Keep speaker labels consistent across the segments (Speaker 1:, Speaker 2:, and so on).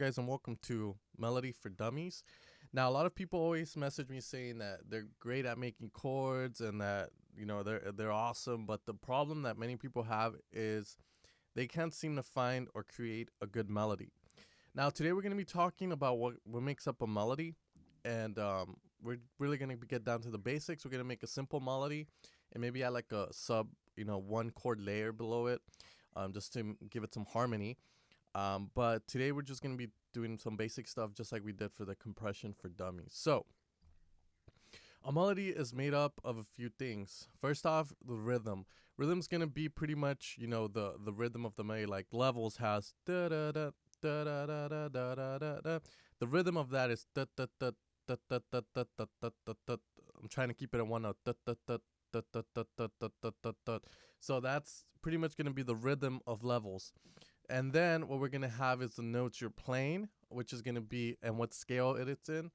Speaker 1: guys, and welcome to Melody for Dummies. Now, a lot of people always message me saying that they're great at making chords and that they're awesome, but the problem that many people have is they can't seem to find or create a good melody. Now, today we're going to be talking about what makes up a melody, and we're really going to get down to the basics. We're going to make a simple melody and maybe add like a sub, one chord layer below it, just to give it some harmony. But today we're just going to be doing some basic stuff just like we did for the compression for dummies. So a melody is made up of a few things. First off, the rhythm. Rhythm's going to be pretty much, the rhythm of the melody. Like Levels has da da da da da da da da da da da. The rhythm of that is da da da da da da da da da da da. I'm trying to keep it at one note. Da da da da da da da da da da. So that's pretty much going to be the rhythm of Levels. And then what we're going to have is the notes you're playing, which is going to be, and what scale it's in.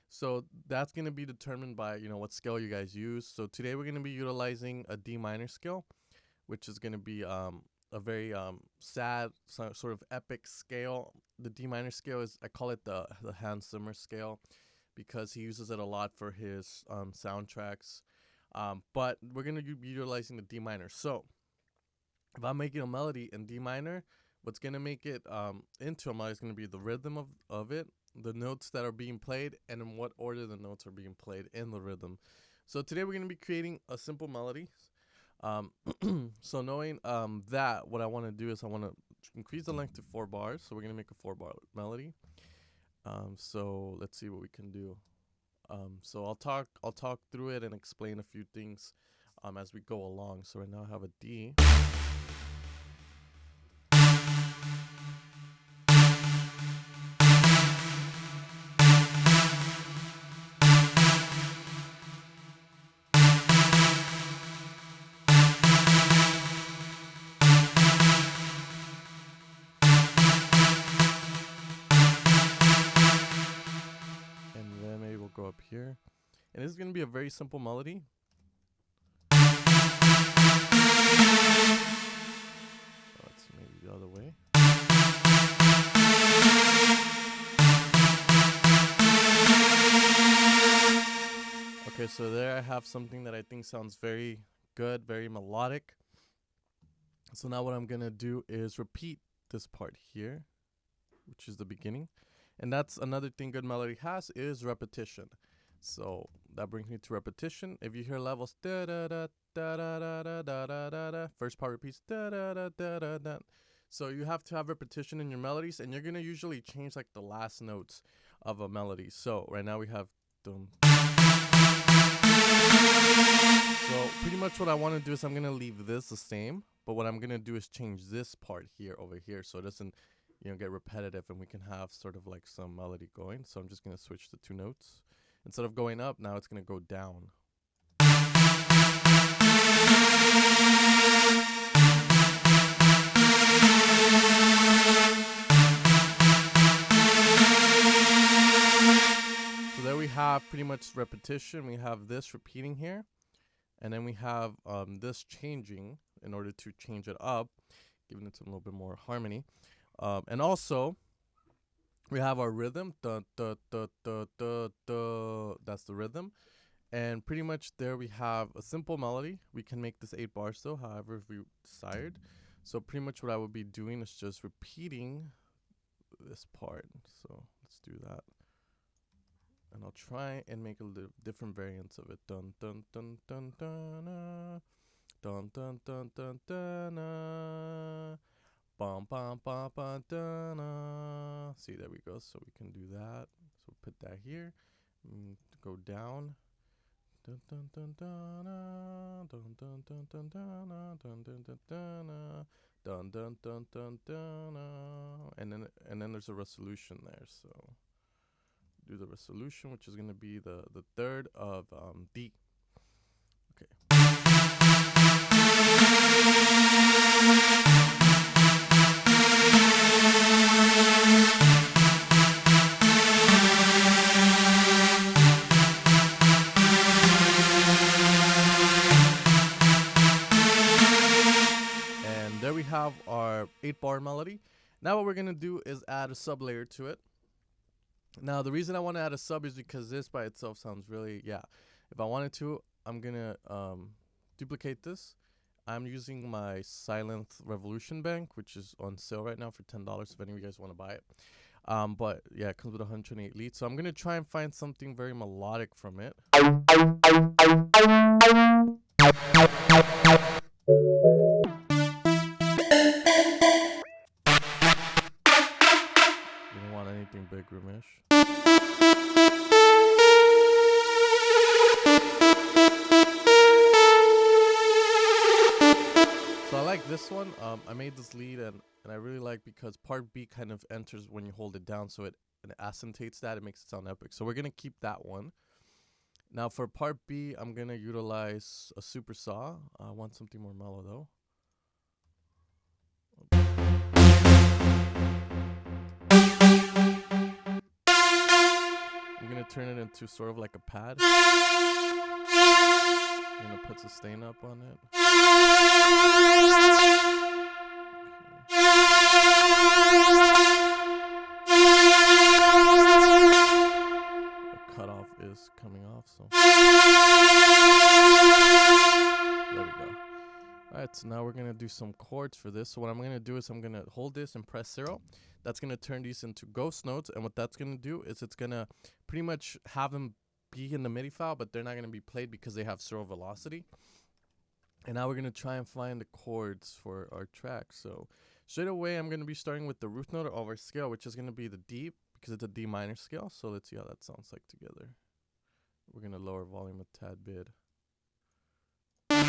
Speaker 1: So that's going to be determined by, what scale you guys use. So today we're going to be utilizing a D minor scale, which is going to be a very sad, sort of epic scale. The D minor scale is, I call it the Hans Zimmer scale because he uses it a lot for his soundtracks. But we're going to be utilizing the D minor. So if I'm making a melody in D minor, what's going to make it into a melody is going to be the rhythm of it, the notes that are being played, and in what order the notes are being played in the rhythm. So today we're going to be creating a simple melody. So knowing that, what I want to do is I want to increase the length to 4 bars. So we're going to make a 4-bar melody. So let's see what we can do. So I'll talk through it and explain a few things as we go along. So right now I have a D. Go up here, and this is going to be a very simple melody. Let's maybe the other way. Okay, so there I have something that I think sounds very good, very melodic. So now what I'm going to do is repeat this part here, which is the beginning. And that's another thing good melody has is repetition. So that brings me to repetition. If you hear Levels, da da da da da da da da da da da, first part repeats da da da da da da. So you have to have repetition in your melodies, and you're gonna usually change like the last notes of a melody. So right now we have dum. So pretty much what I want to do is I'm gonna leave this the same, but what I'm gonna do is change this part here over here so it doesn't get repetitive, and we can have sort of like some melody going. So I'm just going to switch the 2 notes. Instead of going up, now it's going to go down. So there we have pretty much repetition. We have this repeating here, and then we have this changing in order to change it up, giving it some little bit more harmony. And also, we have our rhythm. Da, da, da, da, da, da. That's the rhythm. And pretty much there we have a simple melody. We can make this 8 bars still, however, if we desired. So pretty much what I would be doing is just repeating this part. So let's do that. And I'll try and make a different variants of it. Dun, dun, dun, dun, dun, dun, dun, dun, dun, dun, dun, dun. Bum, bum, bum, bum, dun, dun. See, there we go. So we can do that. So put that here. Go down. Dun, dun, dun, dun, dun, dun, dun, dun, dun, dun, dun, dun, dun, dun, dun, dun, dun. And then there's a resolution there. So do the resolution, which is going to be the third of D. Okay. There we have our 8-bar melody. Now what we're gonna do is add a sub layer to it. Now the reason I want to add a sub is because this by itself sounds really, if I wanted to, I'm gonna duplicate this. I'm using my Silent Revolution Bank, which is on sale right now for $10 if any of you guys want to buy it. But yeah, it comes with 128 leads. So I'm gonna try and find something very melodic from it. You don't want anything big roomish. So I like this one. I made this lead and I really like because part B kind of enters when you hold it down, so it accentuates that. It makes it sound epic. So we're gonna keep that one. Now for part B, I'm gonna utilize a super saw. I want something more mellow though. I'm gonna turn it into sort of like a pad. I'm gonna put sustain up on it. Cutoff is coming off, so there we go. Alright, so now we're gonna do some chords for this. So what I'm gonna do is I'm gonna hold this and press 0. That's gonna turn these into ghost notes, and what that's gonna do is it's gonna pretty much have them be in the MIDI file, but they're not gonna be played because they have 0 velocity. And now we're gonna try and find the chords for our track. So straight away I'm gonna be starting with the root note of our scale, which is gonna be the D, because it's a D minor scale. So let's see how that sounds like together. We're gonna lower volume a tad bit. And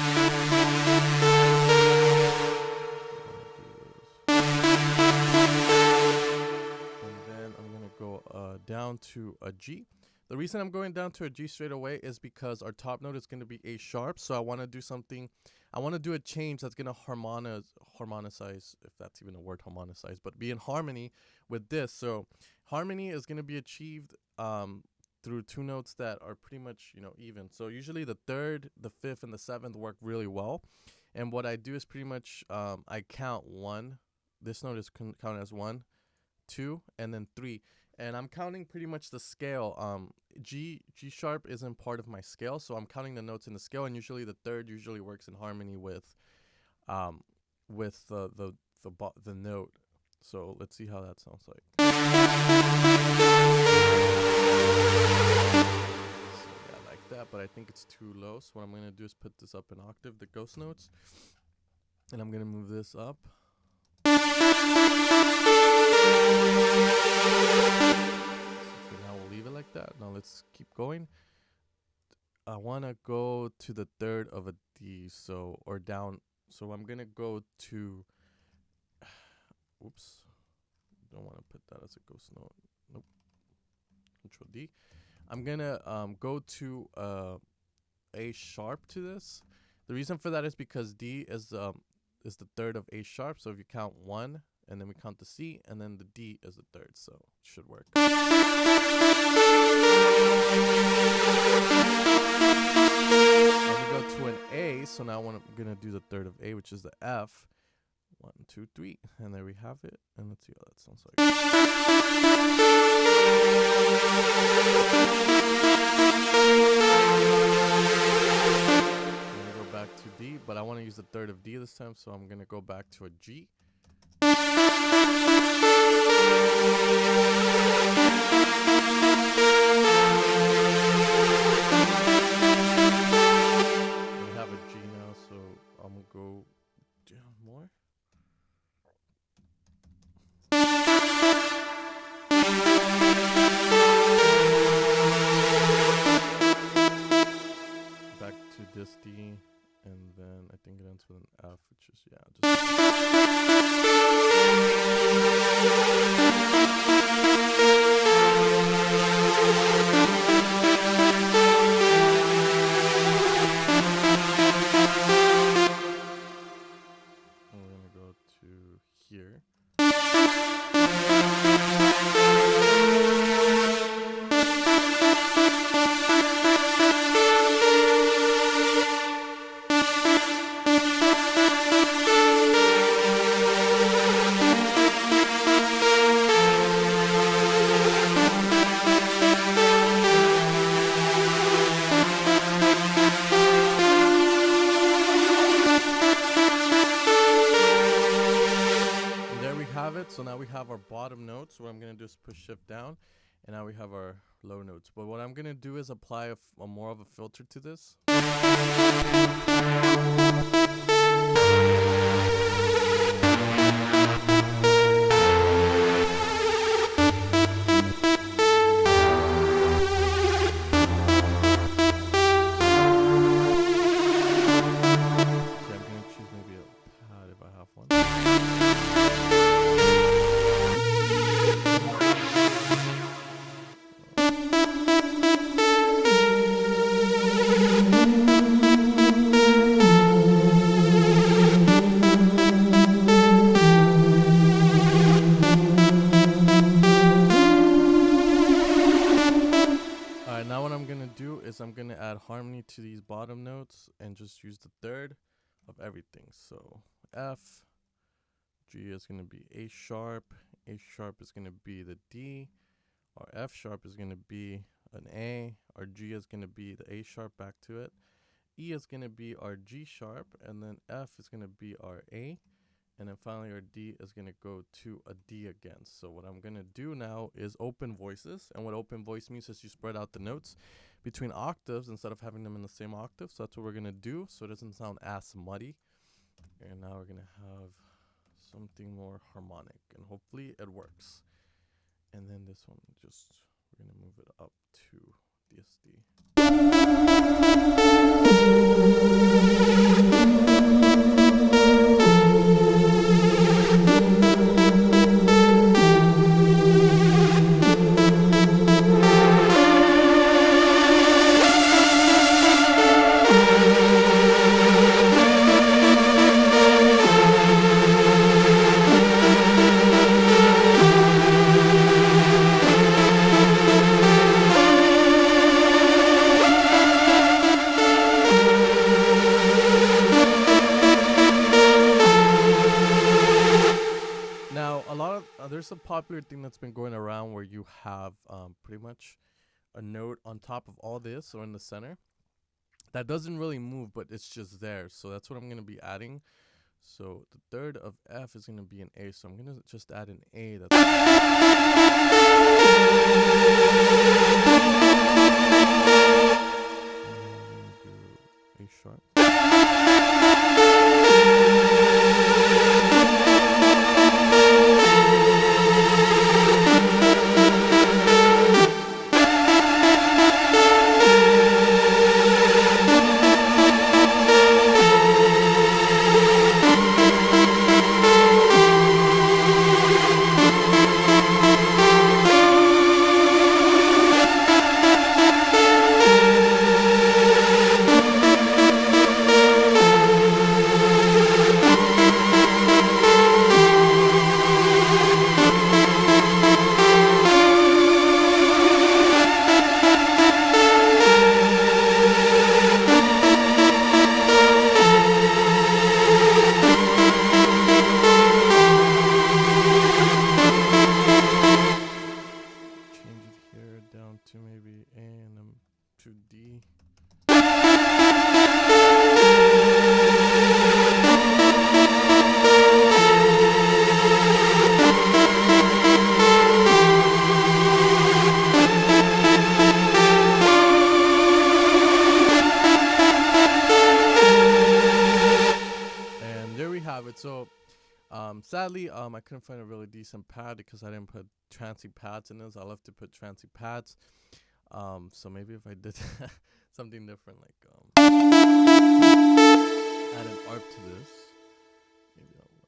Speaker 1: then I'm gonna go down to a G. The reason I'm going down to a G straight away is because our top note is gonna be A sharp. So I want to do something. I want to do a change that's gonna harmonize, if that's even a word, harmonize, but be in harmony with this. So harmony is gonna be achieved through two notes that are pretty much, even. So usually the 3rd, the 5th, and the 7th work really well. And what I do is pretty much I count 1. This note is counted as 1, 2, and then 3. And I'm counting pretty much the scale. G sharp isn't part of my scale, so I'm counting the notes in the scale. And usually the 3rd usually works in harmony with the note. So let's see how that sounds like. So yeah, I like that, but I think it's too low. So what I'm gonna do is put this up an octave, the ghost notes, and I'm gonna move this up. So for now we'll leave it like that. Now let's keep going. I wanna go to the 3rd of a D, or down. So I'm gonna go to. Oops, don't want to put that as a ghost note. Nope. Control D. I'm gonna go to A sharp to this. The reason for that is because D is the 3rd of A sharp. So if you count 1, and then we count the C, and then the D is the 3rd, so it should work. And we go to an A. So now I'm gonna do the 3rd of A, which is the F. 1, 2, 3, and there we have it. And let's see how that sounds like. I'm gonna go back to D, but I want to use the 3rd of D this time, so I'm gonna go back to a G. We have a G now, so I'm gonna go down more. Back to this D, and then I think it ends with an F, which is, we're gonna go to here. notes. What I'm gonna do is push shift down, and now we have our low notes. But what I'm gonna do is apply a more of a filter to this. I'm going to add harmony to these bottom notes and just use the third of everything. So F, G is going to be A sharp is going to be the D, our F sharp is going to be an A, our G is going to be the A sharp back to it, E is going to be our G sharp, and then F is going to be our A, and then finally our D is going to go to a D again. So what I'm going to do now is open voices, and what open voice means is you spread out the notes between octaves instead of having them in the same octave. So that's what we're going to do so it doesn't sound as muddy. And now we're going to have something more harmonic, and hopefully it works. And then this one, we're going to move it up to DSD. There's a popular thing that's been going around where you have pretty much a note on top of all this or in the center that doesn't really move, but it's just there. So that's what I'm going to be adding. So the third of F is going to be an A. So I'm going to just add an A. That's A sharp. To maybe A and then to D. And there we have it. So sadly, I couldn't find a really decent pad because I didn't put trancy pads in this. I love to put trancy pads. So maybe if I did something different, like add an arp to this, maybe that'll work.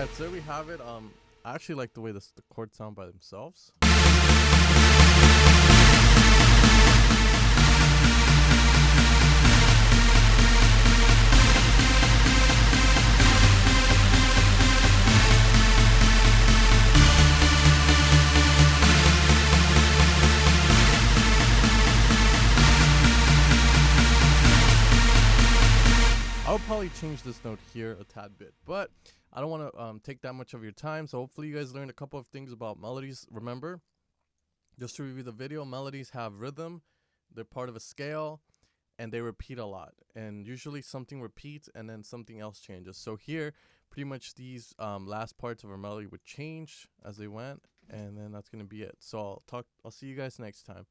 Speaker 1: right, so there we have it. I actually like the way the chords sound by themselves. I would probably change this note here a tad bit, but I don't want to take that much of your time. So hopefully you guys learned a couple of things about melodies. Remember, just to review the video, melodies have rhythm, they're part of a scale, and they repeat a lot. And usually something repeats and then something else changes. So here, pretty much these last parts of our melody would change as they went, and then that's going to be it. So I'll see you guys next time.